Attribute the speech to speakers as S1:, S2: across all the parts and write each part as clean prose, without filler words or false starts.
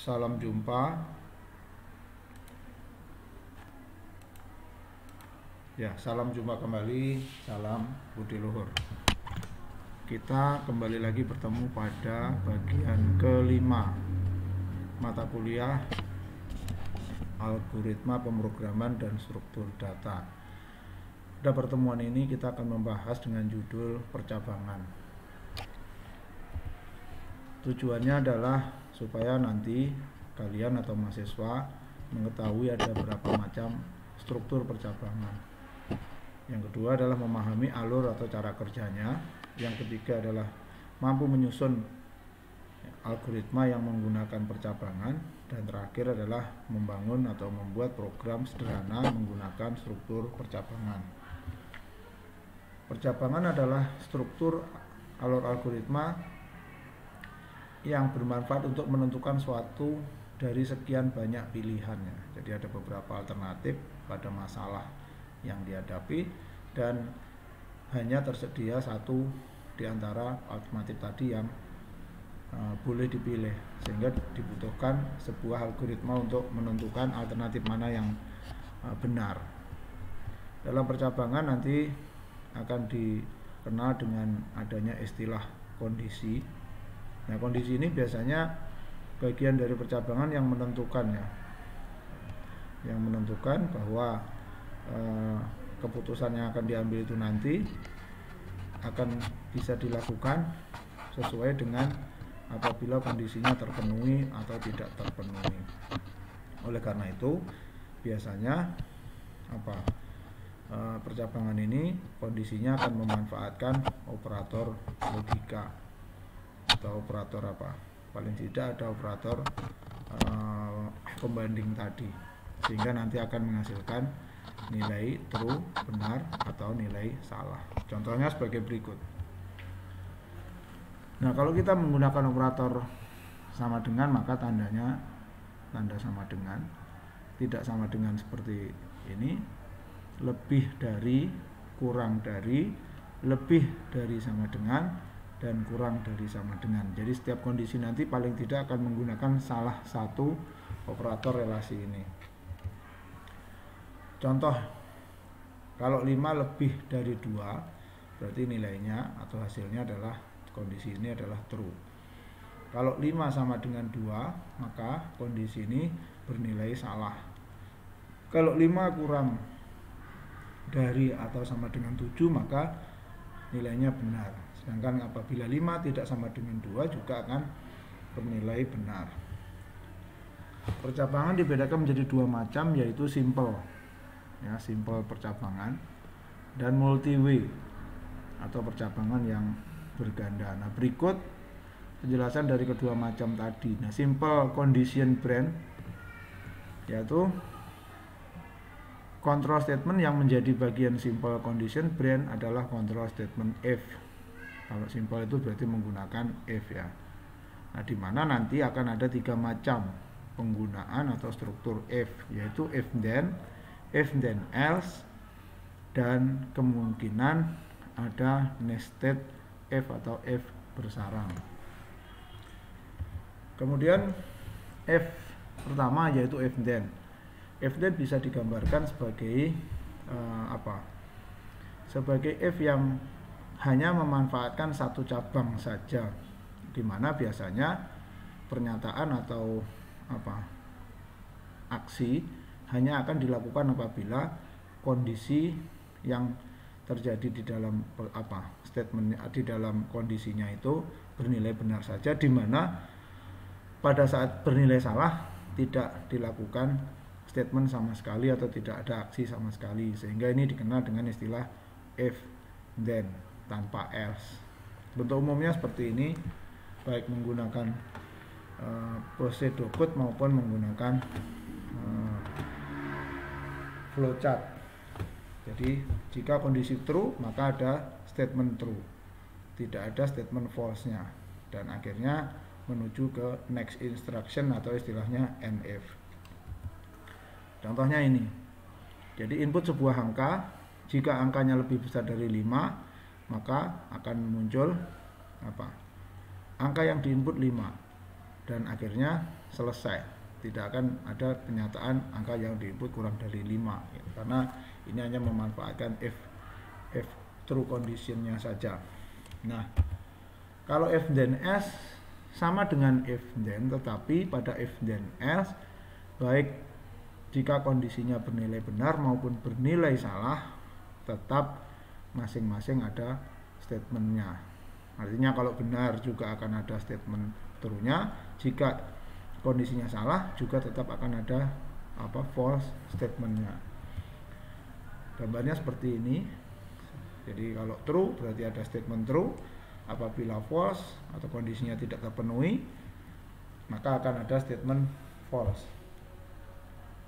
S1: Salam jumpa. Ya, salam jumpa kembali. Salam budi luhur. Kita kembali lagi bertemu pada bagian kelima mata kuliah algoritma pemrograman dan struktur data. Pada pertemuan ini kita akan membahas dengan judul percabangan. Tujuannya adalah supaya nanti kalian atau mahasiswa mengetahui ada berapa macam struktur percabangan. Yang kedua adalah memahami alur atau cara kerjanya. Yang ketiga adalah mampu menyusun algoritma yang menggunakan percabangan. Dan terakhir adalah membangun atau membuat program sederhana menggunakan struktur percabangan. Percabangan adalah struktur alur algoritma yang bermanfaat untuk menentukan suatu dari sekian banyak pilihannya. Jadi ada beberapa alternatif pada masalah yang dihadapi dan hanya tersedia satu di antara alternatif tadi yang boleh dipilih, sehingga dibutuhkan sebuah algoritma untuk menentukan alternatif mana yang benar. Dalam percabangan nanti akan dikenal dengan adanya istilah kondisi. Nah, kondisi ini biasanya bagian dari percabangan yang menentukan bahwa keputusan yang akan diambil itu nanti akan bisa dilakukan sesuai dengan apabila kondisinya terpenuhi atau tidak terpenuhi. Oleh karena itu biasanya percabangan ini kondisinya akan memanfaatkan operator logika atau operator paling tidak ada operator pembanding tadi, sehingga nanti akan menghasilkan nilai true benar atau nilai salah. Contohnya sebagai berikut. Nah, kalau kita menggunakan operator sama dengan, maka tanda sama dengan, tidak sama dengan seperti ini, lebih dari, kurang dari, lebih dari sama dengan, dan kurang dari sama dengan. Jadi setiap kondisi nanti paling tidak akan menggunakan salah satu operator relasi ini. Contoh, kalau 5 lebih dari 2, berarti nilainya atau hasilnya adalah kondisi ini adalah true. Kalau 5 sama dengan 2, maka kondisi ini bernilai salah. Kalau 5 kurang dari atau sama dengan 7, maka nilainya benar. Sedangkan apabila 5 tidak sama dengan 2 juga akan bernilai benar. Percabangan dibedakan menjadi dua macam, yaitu simple percabangan, dan multi-way atau percabangan yang berganda. Nah, berikut penjelasan dari kedua macam tadi. Nah, simple condition branch yaitu control statement yang menjadi bagian simple condition branch adalah control statement if. Kalau simple itu berarti menggunakan if ya. Nah, di mana nanti akan ada 3 macam penggunaan atau struktur if, yaitu if then else, dan kemungkinan ada nested if atau if bersarang. Kemudian if pertama yaitu if then. If then bisa digambarkan sebagai sebagai if yang hanya memanfaatkan satu cabang saja, di mana biasanya pernyataan atau aksi hanya akan dilakukan apabila kondisi yang terjadi di dalam statement di dalam kondisinya itu bernilai benar saja, di mana pada saat bernilai salah tidak dilakukan statement sama sekali atau tidak ada aksi sama sekali, sehingga ini dikenal dengan istilah if then tanpa else. Bentuk umumnya seperti ini, baik menggunakan prosedur code maupun menggunakan flowchart. Jadi jika kondisi true maka ada statement true, tidak ada statement false-nya, dan akhirnya menuju ke next instruction atau istilahnya NF. Contohnya ini. Jadi input sebuah angka, jika angkanya lebih besar dari 5, maka akan muncul angka yang diinput 5. dan akhirnya selesai. Tidak akan ada penyataan angka yang diinput kurang dari 5 gitu. Karena ini hanya memanfaatkan if true conditionnya saja. Nah, kalau if then else sama dengan if then, tetapi pada if then else baik jika kondisinya bernilai benar maupun bernilai salah, tetap masing-masing ada statementnya. Artinya kalau benar juga akan ada statement true-nya, jika kondisinya salah juga tetap akan ada false statementnya. Gambarnya seperti ini. Jadi kalau true berarti ada statement true, apabila false atau kondisinya tidak terpenuhi maka akan ada statement false,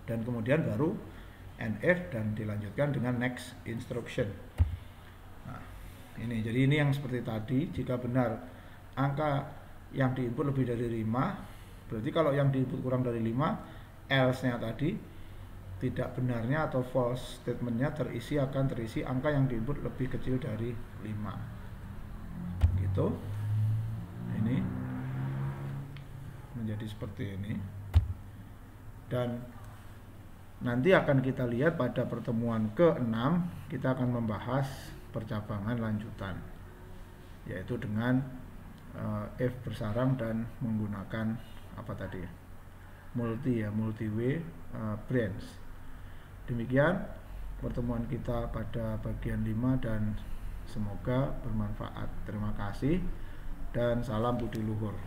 S1: dan kemudian baru and if dan dilanjutkan dengan next instruction. Nah, ini jadi ini yang seperti tadi, jika benar angka yang diinput lebih dari 5, berarti kalau yang diinput kurang dari 5, else-nya tadi tidak benarnya atau false statement-nya akan terisi angka yang diinput lebih kecil dari 5. Gitu. Ini menjadi seperti ini. Dan nanti akan kita lihat pada pertemuan ke-6 kita akan membahas percabangan lanjutan, yaitu dengan if bersarang dan menggunakan multi way branch. Demikian pertemuan kita pada bagian 5 dan semoga bermanfaat. Terima kasih dan salam budi luhur.